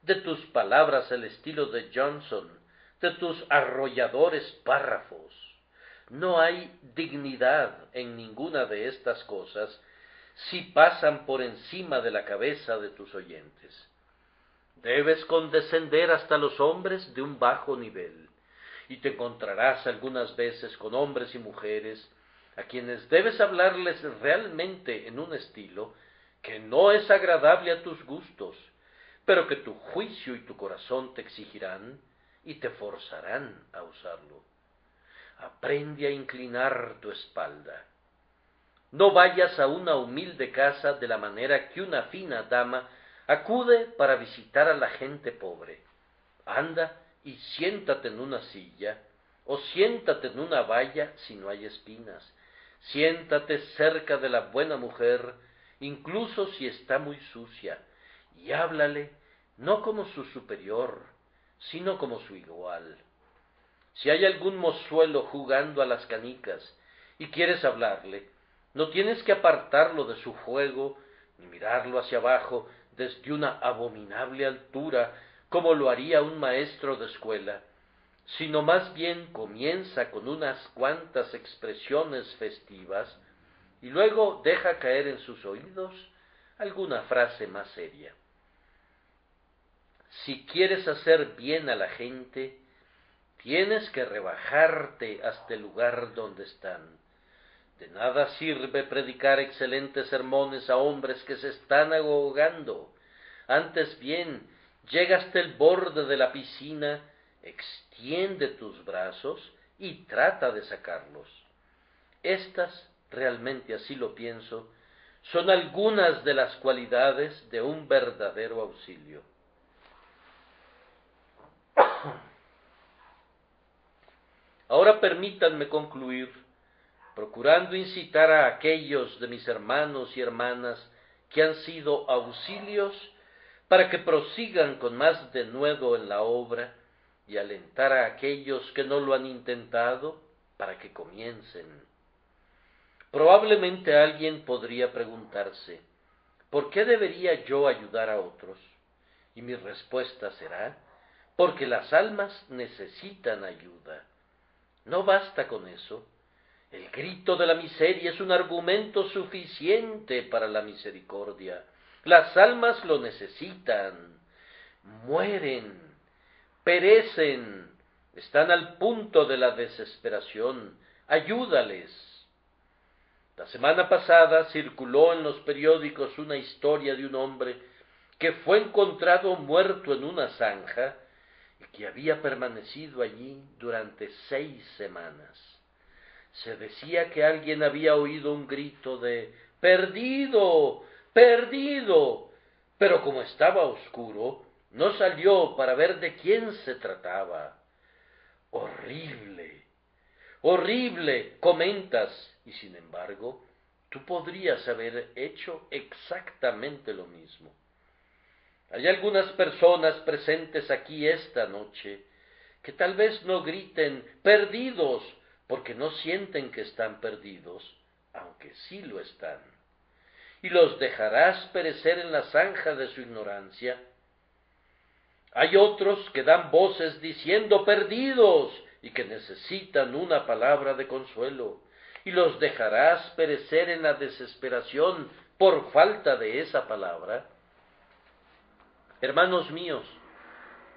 de tus palabras al estilo de Johnson, de tus arrolladores párrafos. No hay dignidad en ninguna de estas cosas si pasan por encima de la cabeza de tus oyentes. Debes condescender hasta los hombres de un bajo nivel, y te encontrarás algunas veces con hombres y mujeres a quienes debes hablarles realmente en un estilo que no es agradable a tus gustos, pero que tu juicio y tu corazón te exigirán y te forzarán a usarlo. Aprende a inclinar tu espalda. No vayas a una humilde casa de la manera que una fina dama acude para visitar a la gente pobre. Anda y siéntate en una silla, o siéntate en una valla si no hay espinas. Siéntate cerca de la buena mujer, incluso si está muy sucia, y háblale no como su superior, sino como su igual. Si hay algún mozuelo jugando a las canicas y quieres hablarle, no tienes que apartarlo de su juego, ni mirarlo hacia abajo desde una abominable altura, como lo haría un maestro de escuela, sino más bien comienza con unas cuantas expresiones festivas y luego deja caer en sus oídos alguna frase más seria. Si quieres hacer bien a la gente, tienes que rebajarte hasta el lugar donde están. De nada sirve predicar excelentes sermones a hombres que se están ahogando. Antes bien, llega hasta el borde de la piscina, extiende tus brazos y trata de sacarlos. Estas, realmente así lo pienso, son algunas de las cualidades de un verdadero auxilio. Ahora permítanme concluir, procurando incitar a aquellos de mis hermanos y hermanas que han sido auxilios para que prosigan con más denuedo en la obra, y alentar a aquellos que no lo han intentado para que comiencen. Probablemente alguien podría preguntarse, ¿por qué debería yo ayudar a otros? Y mi respuesta será, porque las almas necesitan ayuda. No basta con eso. El grito de la miseria es un argumento suficiente para la misericordia. Las almas lo necesitan. Mueren, perecen, están al punto de la desesperación. Ayúdales. La semana pasada circuló en los periódicos una historia de un hombre que fue encontrado muerto en una zanja y que había permanecido allí durante 6 semanas. Se decía que alguien había oído un grito de ¡perdido! ¡perdido! Pero como estaba oscuro, no salió para ver de quién se trataba. ¡Horrible! ¡Horrible!, comentas, y sin embargo, tú podrías haber hecho exactamente lo mismo. Hay algunas personas presentes aquí esta noche que tal vez no griten ¡perdidos!, porque no sienten que están perdidos, aunque sí lo están. Y los dejarás perecer en la zanja de su ignorancia. Hay otros que dan voces diciendo perdidos y que necesitan una palabra de consuelo, y los dejarás perecer en la desesperación por falta de esa palabra. Hermanos míos,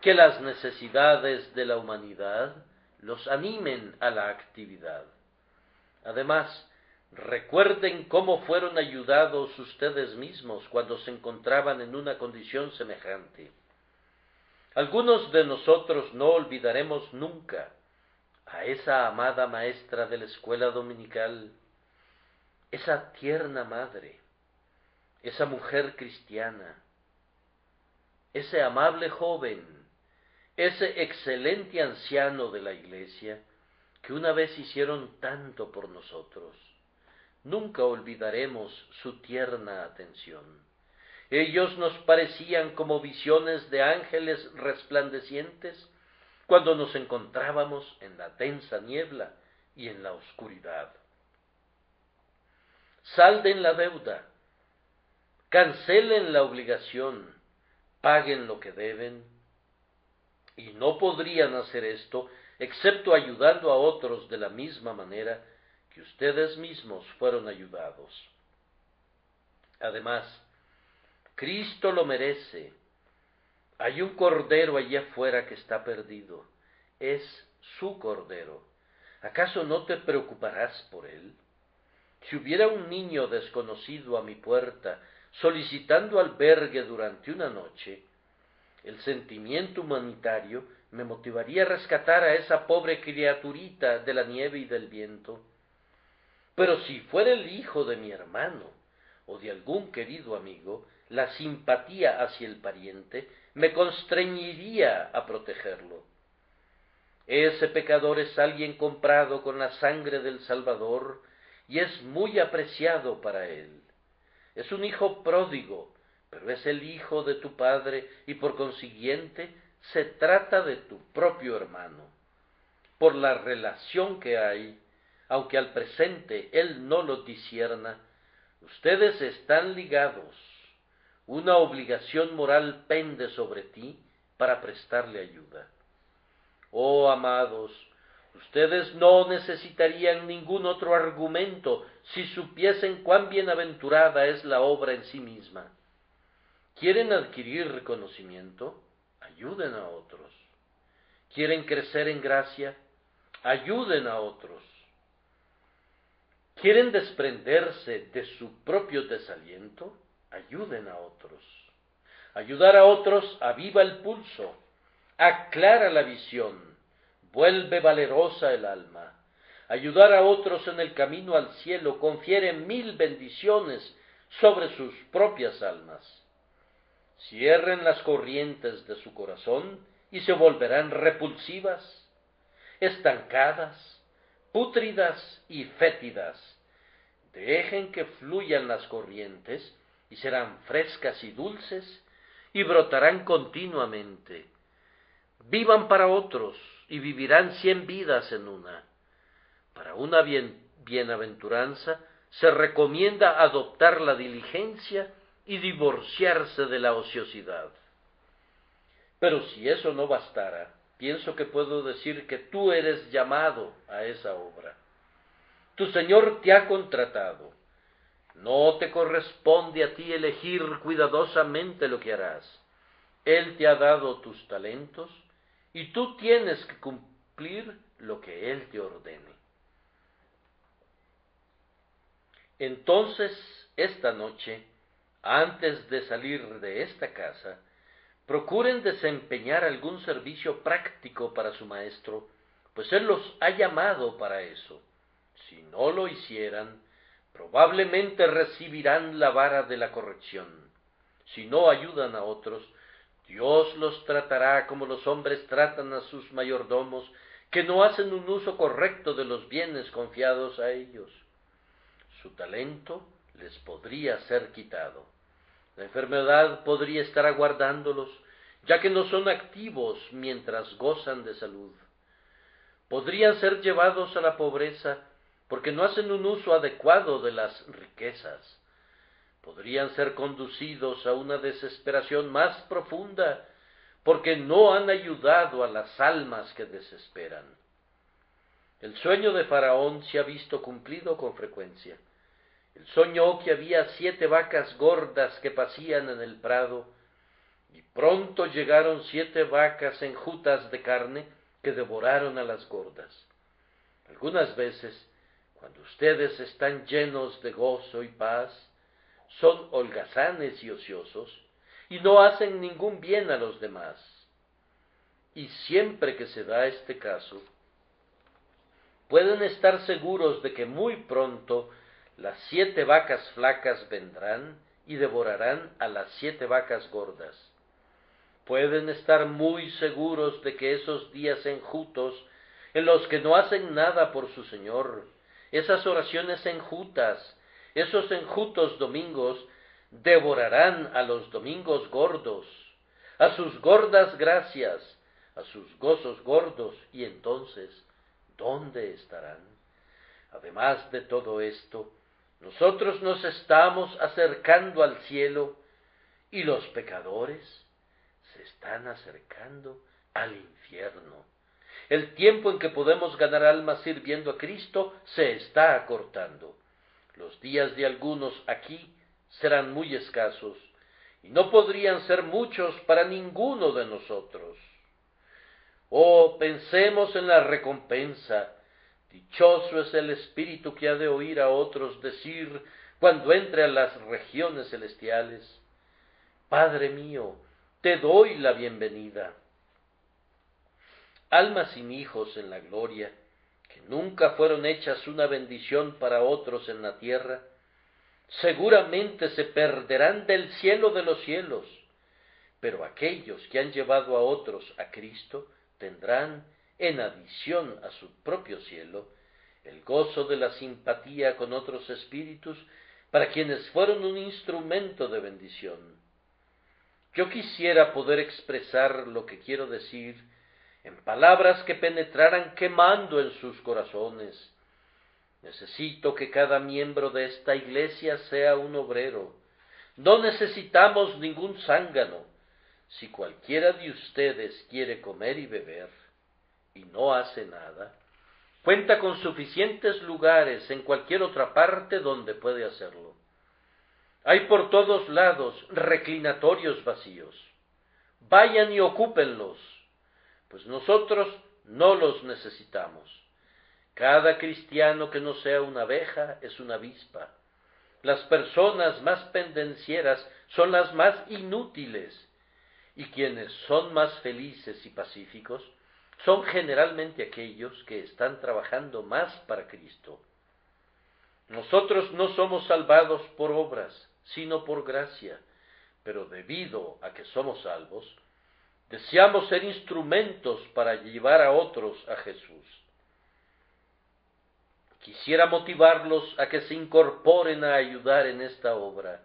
que las necesidades de la humanidad los animen a la actividad. Además, recuerden cómo fueron ayudados ustedes mismos cuando se encontraban en una condición semejante. Algunos de nosotros no olvidaremos nunca a esa amada maestra de la escuela dominical, esa tierna madre, esa mujer cristiana, ese amable joven, ese excelente anciano de la iglesia, que una vez hicieron tanto por nosotros. Nunca olvidaremos su tierna atención. Ellos nos parecían como visiones de ángeles resplandecientes cuando nos encontrábamos en la densa niebla y en la oscuridad. Salden la deuda, cancelen la obligación, paguen lo que deben, y no podrían hacer esto excepto ayudando a otros de la misma manera que ustedes mismos fueron ayudados. Además, Cristo lo merece. Hay un cordero allí afuera que está perdido. Es su cordero. ¿Acaso no te preocuparás por él? Si hubiera un niño desconocido a mi puerta solicitando albergue durante una noche, el sentimiento humanitario me motivaría a rescatar a esa pobre criaturita de la nieve y del viento. Pero si fuera el hijo de mi hermano o de algún querido amigo, la simpatía hacia el pariente me constreñiría a protegerlo. Ese pecador es alguien comprado con la sangre del Salvador y es muy apreciado para él. Es un hijo pródigo, pero es el hijo de tu Padre y por consiguiente se trata de tu propio hermano. Por la relación que hay, aunque al presente él no lo discierna, ustedes están ligados. Una obligación moral pende sobre ti para prestarle ayuda. Oh, amados, ustedes no necesitarían ningún otro argumento si supiesen cuán bienaventurada es la obra en sí misma. ¿Quieren adquirir reconocimiento? Ayuden a otros. ¿Quieren crecer en gracia? Ayuden a otros. ¿Quieren desprenderse de su propio desaliento? Ayuden a otros. Ayudar a otros aviva el pulso, aclara la visión, vuelve valerosa el alma. Ayudar a otros en el camino al cielo confiere 1000 bendiciones sobre sus propias almas. Cierren las corrientes de su corazón y se volverán repulsivas, estancadas, pútridas y fétidas. Dejen que fluyan las corrientes y serán frescas y dulces y brotarán continuamente. Vivan para otros y vivirán 100 vidas en una. Para una bienaventuranza se recomienda adoptar la diligencia y divorciarse de la ociosidad. Pero si eso no bastara, pienso que puedo decir que tú eres llamado a esa obra. Tu Señor te ha contratado. No te corresponde a ti elegir cuidadosamente lo que harás. Él te ha dado tus talentos y tú tienes que cumplir lo que Él te ordene. Entonces, esta noche, antes de salir de esta casa, procuren desempeñar algún servicio práctico para su Maestro, pues Él los ha llamado para eso. Si no lo hicieran, probablemente recibirán la vara de la corrección. Si no ayudan a otros, Dios los tratará como los hombres tratan a sus mayordomos, que no hacen un uso correcto de los bienes confiados a ellos. Su talento les podría ser quitado. La enfermedad podría estar aguardándolos, ya que no son activos mientras gozan de salud. Podrían ser llevados a la pobreza, porque no hacen un uso adecuado de las riquezas. Podrían ser conducidos a una desesperación más profunda, porque no han ayudado a las almas que desesperan. El sueño de Faraón se ha visto cumplido con frecuencia. Él soñó que había 7 vacas gordas que pacían en el prado, y pronto llegaron 7 vacas enjutas de carne que devoraron a las gordas. Algunas veces, cuando ustedes están llenos de gozo y paz, son holgazanes y ociosos, y no hacen ningún bien a los demás. Y siempre que se da este caso, pueden estar seguros de que muy pronto las 7 vacas flacas vendrán y devorarán a las 7 vacas gordas. Pueden estar muy seguros de que esos días enjutos, en los que no hacen nada por su Señor, esas oraciones enjutas, esos enjutos domingos, devorarán a los domingos gordos, a sus gordas gracias, a sus gozos gordos, y entonces, ¿dónde estarán? Además de todo esto, nosotros nos estamos acercando al cielo, y los pecadores se están acercando al infierno. El tiempo en que podemos ganar almas sirviendo a Cristo se está acortando. Los días de algunos aquí serán muy escasos, y no podrían ser muchos para ninguno de nosotros. Oh, pensemos en la recompensa. Dichoso es el espíritu que ha de oír a otros decir, cuando entre a las regiones celestiales: Padre mío, te doy la bienvenida. Almas sin hijos en la gloria, que nunca fueron hechas una bendición para otros en la tierra, seguramente se perderán del cielo de los cielos, pero aquellos que han llevado a otros a Cristo tendrán en adición a su propio cielo, el gozo de la simpatía con otros espíritus para quienes fueron un instrumento de bendición. Yo quisiera poder expresar lo que quiero decir en palabras que penetraran quemando en sus corazones. Necesito que cada miembro de esta iglesia sea un obrero. No necesitamos ningún zángano. Si cualquiera de ustedes quiere comer y beber y no hace nada, cuenta con suficientes lugares en cualquier otra parte donde puede hacerlo. Hay por todos lados reclinatorios vacíos. Vayan y ocúpenlos, pues nosotros no los necesitamos. Cada cristiano que no sea una abeja es una avispa. Las personas más pendencieras son las más inútiles, y quienes son más felices y pacíficos son generalmente aquellos que están trabajando más para Cristo. Nosotros no somos salvados por obras, sino por gracia, pero debido a que somos salvos, deseamos ser instrumentos para llevar a otros a Jesús. Quisiera motivarlos a que se incorporen a ayudar en esta obra.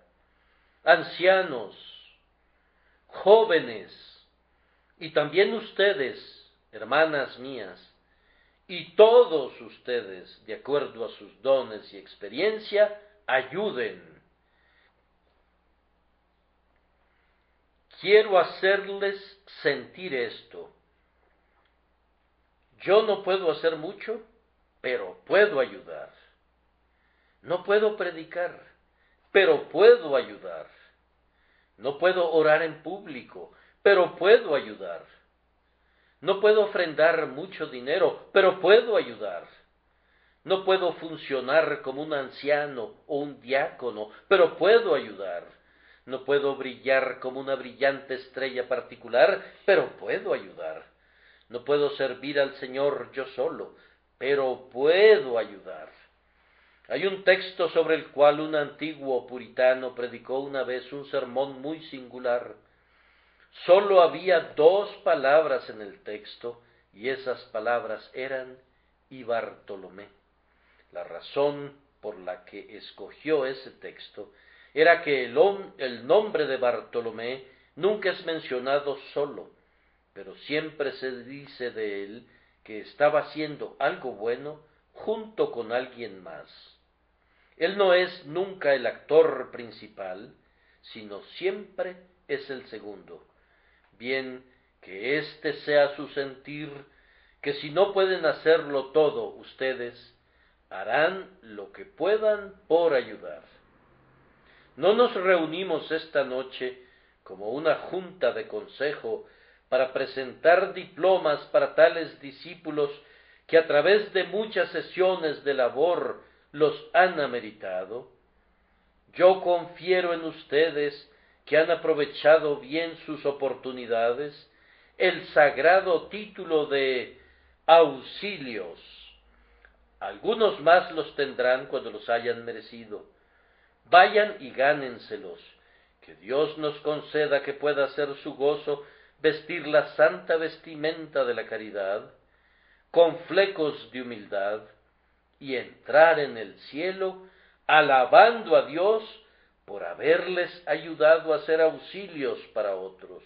Ancianos, jóvenes, y también ustedes, hermanas mías, y todos ustedes, de acuerdo a sus dones y experiencia, ayuden. Quiero hacerles sentir esto. Yo no puedo hacer mucho, pero puedo ayudar. No puedo predicar, pero puedo ayudar. No puedo orar en público, pero puedo ayudar. No puedo ofrendar mucho dinero, pero puedo ayudar. No puedo funcionar como un anciano o un diácono, pero puedo ayudar. No puedo brillar como una brillante estrella particular, pero puedo ayudar. No puedo servir al Señor yo solo, pero puedo ayudar. Hay un texto sobre el cual un antiguo puritano predicó una vez un sermón muy singular. Solo había 2 palabras en el texto, y esas palabras eran y Bartolomé. La razón por la que escogió ese texto era que el nombre de Bartolomé nunca es mencionado solo, pero siempre se dice de él que estaba haciendo algo bueno junto con alguien más. Él no es nunca el actor principal, sino siempre es el segundo. Bien, que este sea su sentir, que si no pueden hacerlo todo ustedes, harán lo que puedan por ayudar. No nos reunimos esta noche como una junta de consejo para presentar diplomas para tales discípulos que a través de muchas sesiones de labor los han ameritado. Yo confiero en ustedes que han aprovechado bien sus oportunidades el sagrado título de auxilios. Algunos más los tendrán cuando los hayan merecido. Vayan y gánenselos. Que Dios nos conceda que pueda ser su gozo vestir la santa vestimenta de la caridad, con flecos de humildad, y entrar en el cielo alabando a Dios por haberles ayudado a ser auxilios para otros.